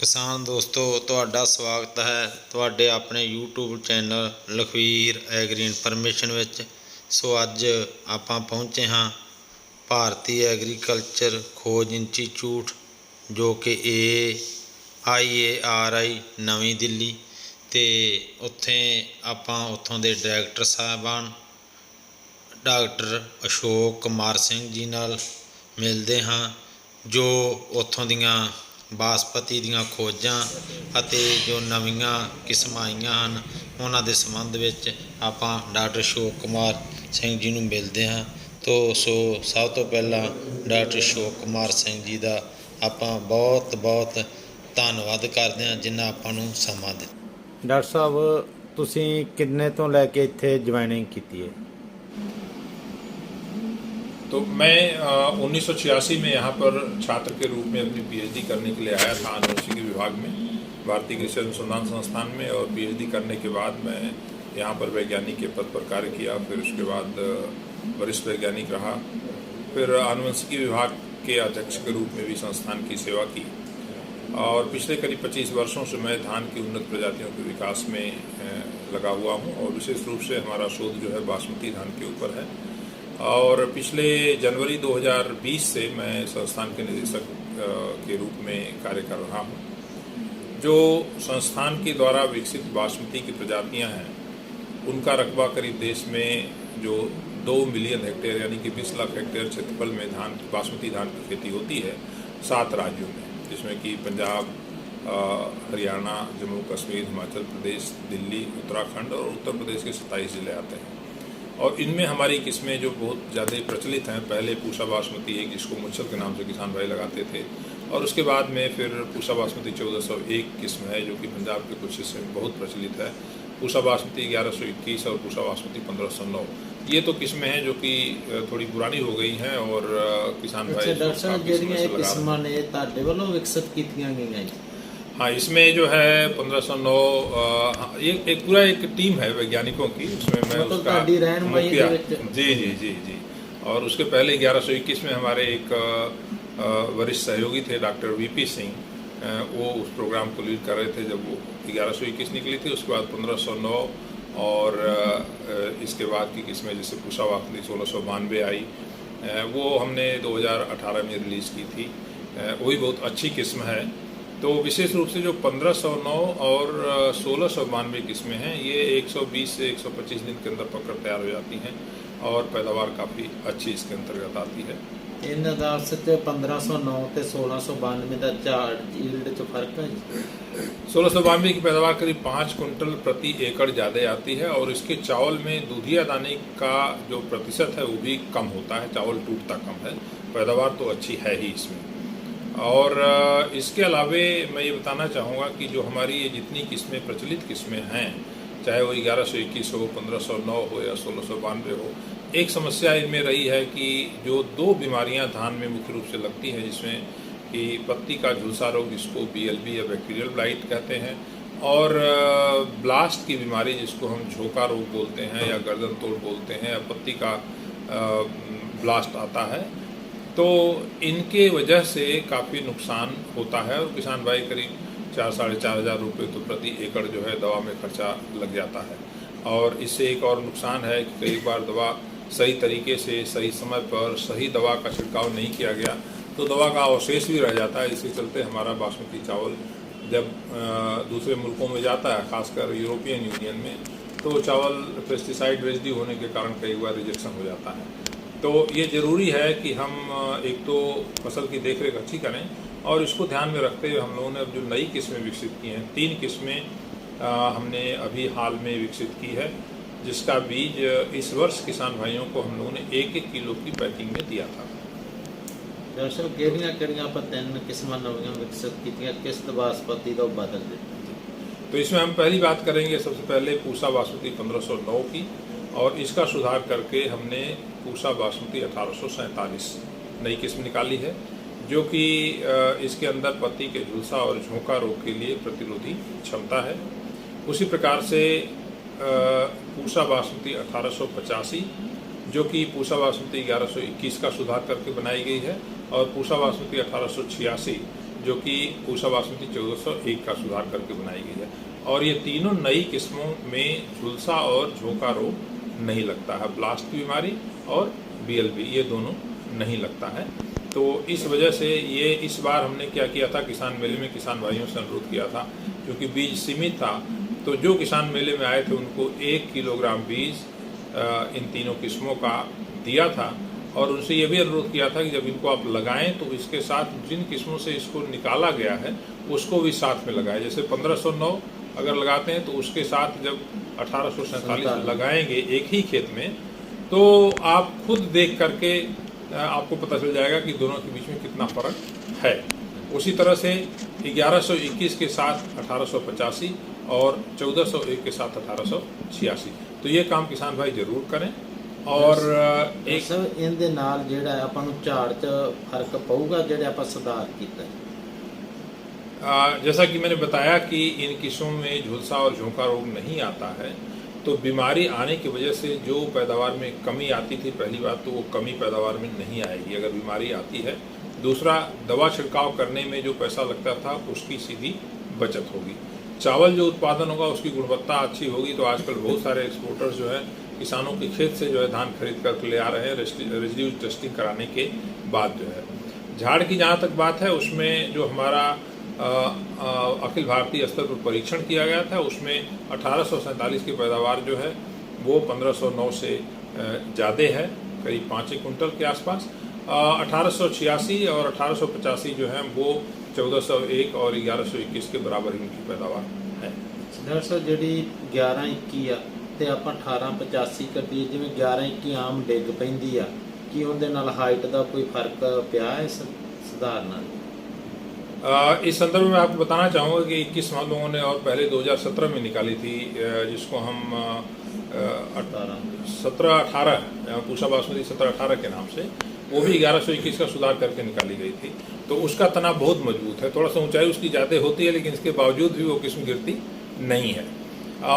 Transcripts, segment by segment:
किसान दोस्तों ਤੁਹਾਡਾ ਸਵਾਗਤ ਹੈ ਤੁਹਾਡੇ ਆਪਣੇ YouTube channel Lakhvir agri information ਵਿੱਚ। ਸੋ ਅੱਜ ਆਪਾਂ ਪਹੁੰਚੇ ਹਾਂ ਭਾਰਤੀ ਐਗਰੀਕਲਚਰ ਖੋਜ ਇੰਸਟੀਚਿਊਟ ਜੋ ਕਿ IARI ਨਵੀਂ ਦਿੱਲੀ, ਤੇ ਉੱਥੇ ਆਪਾਂ ਉੱਥੋਂ ਦੇ ਡਾਇਰੈਕਟਰ ਸਾਹਿਬਾਨ डॉक्टर अशोक कुमार सिंह जी नाल मिलते हाँ, जो उत्थों दियां बासपति दियां खोजां अते जो नवीं किस्म आईयां हन उन्हां दे संबंध विच आपां डॉक्टर अशोक कुमार सिंह जी नूं मिलते हाँ। तो सब तो पहला डॉक्टर अशोक कुमार सिंह जी दा आपां बहुत बहुत धन्नवाद करते हैं जिन्हां आपां नूं समां दित्ता। डॉक्टर साहब तुसीं किन्ने तो लैके इत्थे ज्वाइनिंग कीती है? तो मैं 1986 में यहाँ पर छात्र के रूप में अपनी PhD करने के लिए आया था अनुवंशिकी विभाग में, भारतीय कृषि अनुसंधान संस्थान में। और PhD करने के बाद मैं यहाँ पर वैज्ञानिक के पद पर कार्य किया, फिर उसके बाद वरिष्ठ वैज्ञानिक रहा, फिर अनुवंशिकी विभाग के अध्यक्ष के रूप में भी संस्थान की सेवा की। और पिछले करीब 25 वर्षों से मैं धान की उन्नत प्रजातियों के विकास में लगा हुआ हूँ, और विशेष रूप से हमारा शोध जो है बासमती धान के ऊपर है। और पिछले जनवरी 2020 से मैं संस्थान के निदेशक के रूप में कार्य कर रहा हूँ। जो संस्थान के द्वारा विकसित बासमती की प्रजातियाँ हैं उनका रकबा करीब देश में जो 2 मिलियन हेक्टेयर यानी कि 20 लाख हेक्टेयर क्षेत्रफल में बासमती धान की खेती होती है 7 राज्यों में, जिसमें कि पंजाब, हरियाणा, जम्मू कश्मीर, हिमाचल प्रदेश, दिल्ली, उत्तराखंड और उत्तर प्रदेश के 27 जिले आते हैं। और इनमें हमारी किस्में जो बहुत ज़्यादा प्रचलित हैं, पहले पूसा बासमती एक, जिसको मुच्छल के नाम से किसान भाई लगाते थे, और उसके बाद में फिर पूसा बासमती 1401 किस्म है जो कि पंजाब के कुछ हिस्से में बहुत प्रचलित है, पूसा बासमती 1121 और पूसा बासमती 1509। ये तो किस्में हैं जो कि थोड़ी पुरानी हो गई हैं और किसान भाई हाँ, इसमें जो है 1509 एक पूरा एक टीम है वैज्ञानिकों की, उसमें मैं उसका मुखिया जी। और उसके पहले 1121 में हमारे एक वरिष्ठ सहयोगी थे डॉक्टर VP सिंह, वो उस प्रोग्राम को लीड कर रहे थे जब वो 1121 निकली थी। उसके बाद 1509 और इसके बाद की किस्में जैसे पूसा बासमती 1692 आई, वो हमने 2018 में रिलीज़ की थी, वही बहुत अच्छी किस्म है। तो विशेष रूप से जो 1509 और 1692 किस्में हैं, ये 120 से 125 दिन के अंदर पकड़ तैयार हो जाती हैं और पैदावार काफ़ी अच्छी इसके अंतर्गत आती है। इन 1509 ਤੇ 1692 ਦਾ ਝਾੜ ਯੀਲਡ 'ਚ फर्क है? 1692 की पैदावार करीब 5 कुंटल प्रति एकड़ ज़्यादा आती है, और इसके चावल में दूधिया दाने का जो प्रतिशत है वो भी कम होता है, चावल टूटता कम है, पैदावार तो अच्छी है ही इसमें। और इसके अलावे मैं ये बताना चाहूँगा कि जो हमारी ये जितनी किस्में प्रचलित किस्में हैं, चाहे वो 1121 हो, 1509 हो या 1692 हो, एक समस्या इनमें रही है कि जो 2 बीमारियां धान में मुख्य रूप से लगती हैं, जिसमें कि पत्ती का झुलसा रोग जिसको BLB या बैक्टीरियल ब्लाइट कहते हैं, और ब्लास्ट की बीमारी जिसको हम झोंका रोग बोलते हैं या गर्दन तोड़ बोलते हैं, या पत्ती का ब्लास्ट आता है। तो इनके वजह से काफ़ी नुकसान होता है, और किसान भाई करीब 4-4.5 हज़ार रुपये तो प्रति एकड़ जो है दवा में खर्चा लग जाता है। और इससे एक और नुकसान है कि कई बार दवा सही तरीके से सही समय पर सही दवा का छिड़काव नहीं किया गया तो दवा का अवशेष भी रह जाता है। इसके चलते हमारा बासमती चावल जब दूसरे मुल्कों में जाता है, खासकर यूरोपियन यूनियन में, तो चावल पेस्टिसाइड रेजिड्यू होने के कारण कई बार रिजेक्शन हो जाता है। तो ये ज़रूरी है कि हम एक तो फसल की देखरेख अच्छी करें, और इसको ध्यान में रखते हुए हम लोगों ने अब जो नई किस्में विकसित की हैं, 3 किस्में हमने अभी हाल में विकसित की है, जिसका बीज इस वर्ष किसान भाइयों को हम लोगों ने 1-1 किलो की पैकिंग में दिया था। दरअसल किहड़ियां आप 3 किस्मां नवीं विकसित कीतियां, किस्त बासमती तो बदल दी। तो इसमें हम पहली बात करेंगे सबसे पहले पूसा बासमती 1509 की, और इसका सुधार करके हमने पूसा बासमती 1847 नई किस्म निकाली है, जो कि इसके अंदर पत्ती के झुलसा और झोंका रोग के लिए प्रतिरोधी क्षमता है। उसी प्रकार से पूसा बासमती 1885 जो कि पूसा बासमती 1121 का सुधार करके बनाई गई है, और पूसा बासमती 1886 जो कि पूसा बासमती 1401 का सुधार करके बनाई गई है। और ये तीनों नई किस्मों में झुलसा और झोंका रोग नहीं लगता है। ब्लास्ट की बीमारी और BLB ये दोनों नहीं लगता है। तो इस वजह से ये इस बार हमने क्या किया था, किसान मेले में किसान भाइयों से अनुरोध किया था, क्योंकि बीज सीमित था, तो जो किसान मेले में आए थे उनको 1 किलोग्राम बीज इन तीनों किस्मों का दिया था। और उनसे ये भी अनुरोध किया था कि जब इनको आप लगाएं तो इसके साथ जिन किस्मों से इसको निकाला गया है उसको भी साथ में लगाएं। जैसे 1509 अगर लगाते हैं तो उसके साथ जब 1847 लगाएंगे एक ही खेत में, तो आप खुद देख करके आपको पता चल जाएगा कि दोनों के बीच में कितना फर्क है। उसी तरह से 1121 के साथ 1885 और 1401 के साथ 1886, तो ये काम किसान भाई जरूर करें। और एक सब इनके नाल जेड़ा ਆਪਾਂ ਨੂੰ ਝਾੜ 'ਚ फर्क पऊगा ਜਿਹੜੇ ਆਪਾਂ सुधार ਕੀਤਾ जैसा कि मैंने बताया कि इन किस्मों में झुलसा और झोंका रोग नहीं आता है, तो बीमारी आने की वजह से जो पैदावार में कमी आती थी, पहली बात तो वो कमी पैदावार में नहीं आएगी अगर बीमारी आती है। दूसरा, दवा छिड़काव करने में जो पैसा लगता था उसकी सीधी बचत होगी। चावल जो उत्पादन होगा उसकी गुणवत्ता अच्छी होगी। तो आजकल बहुत सारे एक्सपोर्टर्स जो है किसानों के खेत से जो है धान खरीद कर ले आ रहे हैं रेजिड्यू टेस्टिंग कराने के बाद। जो है झाड़ की जहाँ तक बात है, उसमें जो हमारा अखिल भारतीय स्तर पर परीक्षण किया गया था उसमें 1847 की पैदावार जो है वो 1509 से ज़्यादा है, करीब 5 कुंटल के आसपास। 1886 और 1885 जो है वो 1401 और 1121 के बराबर इनकी पैदावार है। डॉक्टर साहब ਜਿਹੜੀ 1121 ਆ ਤੇ ਆਪਾਂ 1885 ਕੱਢੀ, ਜਿਵੇਂ 1121 ਆਮ ਡਿੱਗ ਪੈਂਦੀ ਆ, ਕੀ ਉਹਦੇ ਨਾਲ ਹਾਈਟ ਦਾ ਕੋਈ ਫਰਕ ਪਿਆ ਹੈ ਸੁਧਾਰ ਨਾਲ? इस संदर्भ में आपको बताना चाहूँगा कि 21 लोगों ने और पहले 2017 में निकाली थी, जिसको हम 17-18 पूसा बासमती 17-18 के नाम से, वो भी 1121 का सुधार करके निकाली गई थी। तो उसका तना बहुत मजबूत है, थोड़ा सा ऊंचाई उसकी ज़्यादा होती है, लेकिन इसके बावजूद भी वो किस्म गिरती नहीं है।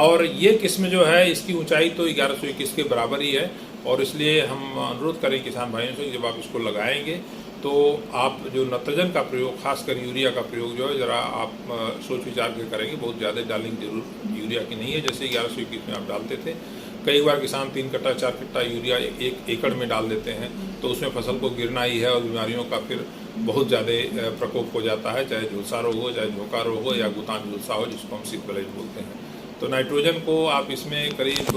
और ये किस्म जो है इसकी ऊंचाई तो 1121 के बराबर ही है। और इसलिए हम अनुरोध करें किसान भाइयों से, जब आप इसको लगाएंगे तो आप जो नत्रजन का प्रयोग, खासकर यूरिया का प्रयोग जो है ज़रा आप सोच विचार के करेंगे। बहुत ज़्यादा डालेंगे जरूर यूरिया की नहीं है, जैसे 1121 में आप डालते थे। कई बार किसान 3 कट्टा 4 कट्टा यूरिया 1 एकड़ में डाल देते हैं, तो उसमें फसल को गिरना ही है और बीमारियों का फिर बहुत ज़्यादा प्रकोप हो जाता है, चाहे झुलसा रोग हो, चाहे झोंका रोग हो या गुतान झुलसा हो, जिसको हम सीड ब्लाइट बोलते हैं। तो नाइट्रोजन को आप इसमें करीब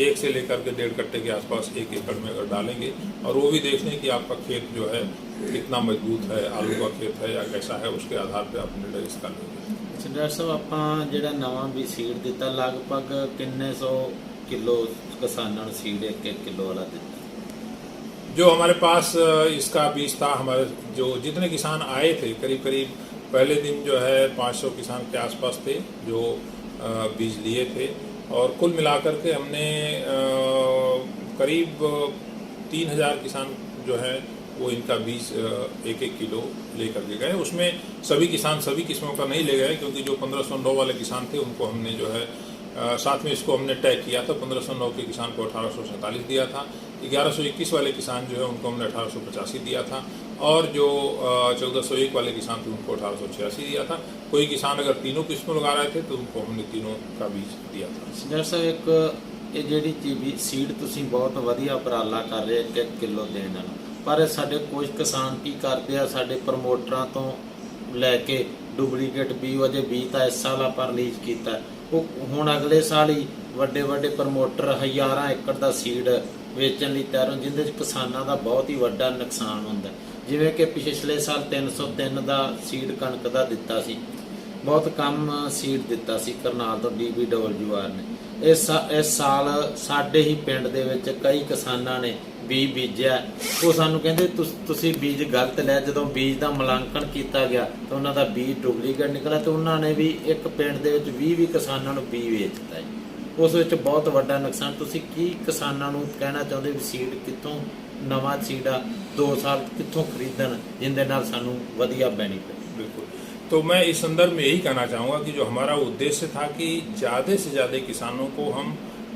1 से लेकर के 1.5 कट्टे के आसपास 1 एकड़ में अगर डालेंगे, और वो भी देख लें कि आपका खेत जो है कितना मजबूत है, आलू का खेत है या कैसा है, उसके आधार पर आप निर्णय इसका लेंगे। डॉक्टर साहब ਆਪਾਂ ਜਿਹੜਾ ਨਵਾਂ ਵੀ ਸੀਡ ਦਿੱਤਾ, ਲਗਭਗ ਕਿੰਨੇ 100 किलो किसानों ने सीड 1 किलो वाला दिता? जो हमारे पास इसका बीज था, हमारे जो जितने किसान आए थे करीब करीब पहले दिन जो है 500 किसान के आसपास थे जो बीज लिए थे। और कुल मिलाकर के हमने करीब 3000 किसान जो है वो इनका बीज 1-1 किलो लेकर के गए। उसमें सभी किसान सभी किस्मों का नहीं ले गए, क्योंकि जो 1509 वाले किसान थे उनको हमने जो है साथ में इसको हमने तय किया था। 1509 के किसान को 1847 दिया था, 1121 वाले किसान जो है उनको हमने 1885 दिया था, और जो 1401 वाले किसान थे उनको 1886 दिया था। कोई किसान अगर तीनों किस्मों लगा रहे थे तो उनको हमने तीनों का बीज दिया था। डॉक्टर साहब एक ਇਹ ਜਿਹੜੀ ਚੀਜ਼ ਸੀਡ ਤੁਸੀਂ ਬਹੁਤ ਵਧੀਆ ਉਪਰਾਲਾ ਕਰ ਰਹੇ 1 ਕਿਲੋ ਦੇਣ ਨਾਲ, ਪਰ ਸਾਡੇ ਕੁਝ ਕਿਸਾਨ ਕੀ ਕਰਦੇ ਆ, ਸਾਡੇ ਪ੍ਰਮੋਟਰਾਂ ਤੋਂ ਲੈ ਕੇ ਡੁਪਲੀਕੇਟ ਵੀ ਉਹ ਜੇ ਬੀਜ ਤਾਂ ਇਸ ਸਾਲ ਆਪਾਂ ਰਿਲੀਜ਼ ਕੀਤਾ, ਉਹ ਹੁਣ ਅਗਲੇ ਸਾਲ ਹੀ ਵੱਡੇ ਵੱਡੇ ਪ੍ਰਮੋਟਰ ਹਜ਼ਾਰਾਂ ਏਕੜ ਦਾ ਸੀਡ ਵੇਚਣ ਲਈ ਤਿਆਰ ਹੋਣ, ਜਿਹਦੇ 'ਚ ਕਿਸਾਨਾਂ ਦਾ ਬਹੁਤ ਹੀ ਵੱਡਾ ਨੁਕਸਾਨ ਹੁੰਦਾ। ਜਿਵੇਂ ਕਿ ਪਿਛਲੇ ਸਾਲ 303 ਦਾ ਸੀਡ ਕਣਕ ਦਾ ਦਿੱਤਾ ਸੀ, ਬਹੁਤ ਕਮ ਸੀਡ ਦਿੱਤਾ ਸੀ ਕਰਨਾਲ ਤੋਂ DBWR ਨੇ। ਇਸ ਸਾਲ ਸਾਡੇ ਹੀ ਪਿੰਡ ਦੇ ਵਿੱਚ ਕਈ ਕਿਸਾਨਾਂ ਨੇ ਬੀਜ ਬੀਜਿਆ, ਉਹ ਸਾਨੂੰ ਕਹਿੰਦੇ ਤੁਸੀਂ ਬੀਜ ਗਲਤ ਲਿਆ। ਜਦੋਂ ਬੀਜ ਦਾ ਮੁਲਾਂਕਣ ਕੀਤਾ ਗਿਆ ਤਾਂ ਉਹਨਾਂ ਦਾ ਬੀਜ ਡੁਪਲੀਕੇਟ ਨਿਕਲਿਆ, ਤੇ ਉਹਨਾਂ ਨੇ ਵੀ ਇੱਕ ਪਿੰਡ ਦੇ ਵਿੱਚ 20 ਕਿਸਾਨਾਂ ਨੂੰ ਬੀਜ ਵੇਚਤਾ ਹੈ। ਉਸ ਵਿੱਚ ਬਹੁਤ ਵੱਡਾ ਨੁਕਸਾਨ। ਤੁਸੀਂ ਕੀ ਕਿਸਾਨਾਂ ਨੂੰ ਕਹਿਣਾ ਚਾਹੁੰਦੇ ਵੀ ਸੀਡ ਕਿੱਥੋਂ, ਨਵਾਂ ਸੀਡ ਆ 2 ਸਾਲ कितों खरीदन जिनके नाल सानू वधिया बेनिफिट? बिल्कुल, तो मैं इस संदर्भ में यही कहना चाहूँगा कि जो हमारा उद्देश्य था कि ज़्यादा से ज़्यादा किसानों को हम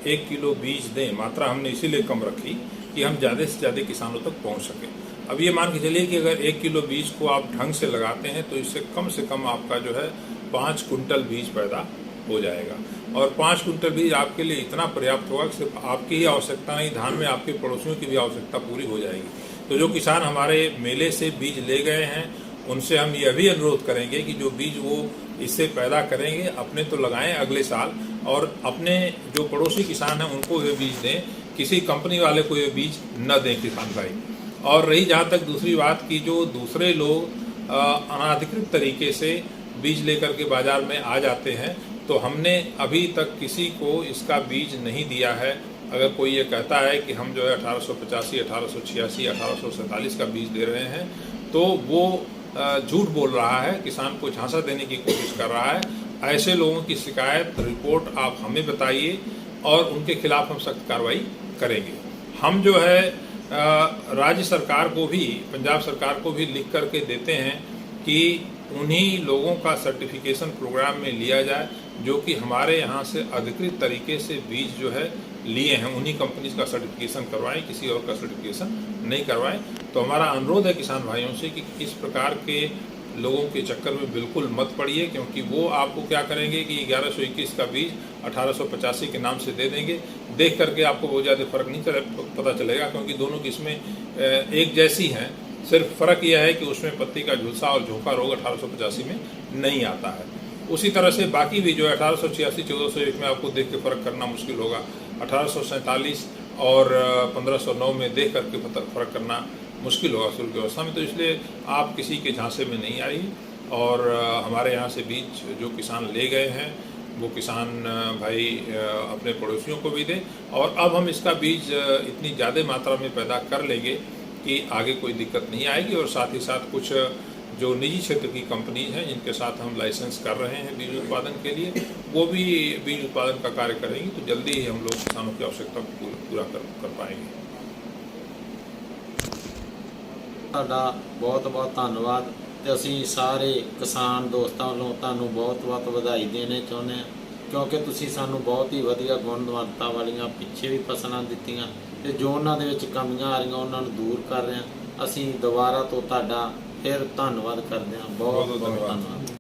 1 किलो बीज दें, मात्रा हमने इसीलिए कम रखी कि हम ज़्यादा से ज़्यादा किसानों तक पहुँच सकें। अब ये मान के चलिए कि अगर 1 किलो बीज को आप ढंग से लगाते हैं तो इससे कम आपका जो है 5 कुंटल बीज पैदा हो जाएगा। और 5 कुंटल बीज आपके लिए इतना पर्याप्त होगा कि सिर्फ आपकी ही आवश्यकता नहीं, धान में आपके पड़ोसियों की भी आवश्यकता पूरी हो जाएगी। तो जो किसान हमारे मेले से बीज ले गए हैं उनसे हम यह भी अनुरोध करेंगे कि जो बीज वो इससे पैदा करेंगे अपने तो लगाएं अगले साल, और अपने जो पड़ोसी किसान हैं उनको ये बीज दें, किसी कंपनी वाले को ये बीज न दें किसान भाई। और रही जहाँ तक दूसरी बात की जो दूसरे लोग अनाधिकृत तरीके से बीज लेकर के बाजार में आ जाते हैं, तो हमने अभी तक किसी को इसका बीज नहीं दिया है। अगर कोई ये कहता है कि हम जो है 1885, 1886, 1847 का बीज दे रहे हैं तो वो झूठ बोल रहा है, किसान को झांसा देने की कोशिश कर रहा है। ऐसे लोगों की शिकायत रिपोर्ट आप हमें बताइए और उनके खिलाफ हम सख्त कार्रवाई करेंगे। हम जो है राज्य सरकार को भी, पंजाब सरकार को भी लिख करके देते हैं कि उन्हीं लोगों का सर्टिफिकेशन प्रोग्राम में लिया जाए जो कि हमारे यहाँ से अधिकृत तरीके से बीज जो है लिए हैं, उन्हीं कंपनीज का सर्टिफिकेशन करवाएं, किसी और का सर्टिफिकेशन नहीं करवाएं। तो हमारा अनुरोध है किसान भाइयों से कि इस प्रकार के लोगों के चक्कर में बिल्कुल मत पड़िए, क्योंकि वो आपको क्या करेंगे कि 1121 का बीज 1885 के नाम से दे देंगे। देख करके आपको बहुत ज़्यादा फर्क नहीं पता चलेगा, क्योंकि दोनों किस्में एक जैसी हैं। सिर्फ फ़र्क यह है कि उसमें पत्ती का झुलसा और झोंका रोग 1885 में नहीं आता है। उसी तरह से बाकी भी जो है 1886, 1401 में आपको देख के फ़र्क करना मुश्किल होगा। 1847 और 1509 में देख करके फ़र्क करना मुश्किल होगा शुल्क व्यवस्था में। तो इसलिए आप किसी के झांसे में नहीं आइए, और हमारे यहाँ से बीज जो किसान ले गए हैं वो किसान भाई अपने पड़ोसियों को भी दें। और अब हम इसका बीज इतनी ज़्यादा मात्रा में पैदा कर लेंगे कि आगे कोई दिक्कत नहीं आएगी। और साथ ही साथ कुछ जो निजी क्षेत्र की कंपनीज हैं जिनके साथ हम लाइसेंस कर रहे हैं बीज उत्पादन के लिए, वो भी बीज उत्पादन का कार्य करेंगी। तो जल्दी ही हम लोग किसानों की आवश्यकता को पूरा कर पाएंगे। ਤੁਹਾਡਾ ਬਹੁਤ ਬਹੁਤ ਧੰਨਵਾਦ। ਤੇ ਅਸੀਂ ਸਾਰੇ ਕਿਸਾਨ ਦੋਸਤਾਂ ਵੱਲੋਂ ਤੁਹਾਨੂੰ ਬਹੁਤ ਬਹੁਤ ਵਧਾਈ ਦੇਣੇ ਚਾਹੁੰਦੇ ਹਾਂ, ਕਿਉਂਕਿ ਤੁਸੀਂ ਸਾਨੂੰ ਬਹੁਤ ਹੀ ਵਧੀਆ ਗੁਣਵੱਤਾ ਵਾਲੀਆਂ ਪਿੱਛੇ ਵੀ ਫਸਲਾਂ ਦਿੱਤੀਆਂ ਤੇ ਜੋ ਉਹਨਾਂ ਦੇ ਵਿੱਚ ਕਮੀਆਂ ਆ ਰਹੀਆਂ ਉਹਨਾਂ ਨੂੰ ਦੂਰ ਕਰ ਰਹੇ ਹਾਂ। ਅਸੀਂ ਦੁਬਾਰਾ ਤੋਂ ਤੁਹਾਡਾ ਫਿਰ ਧੰਨਵਾਦ ਕਰਦੇ ਹਾਂ। ਬਹੁਤ ਬਹੁਤ ਧੰਨਵਾਦ।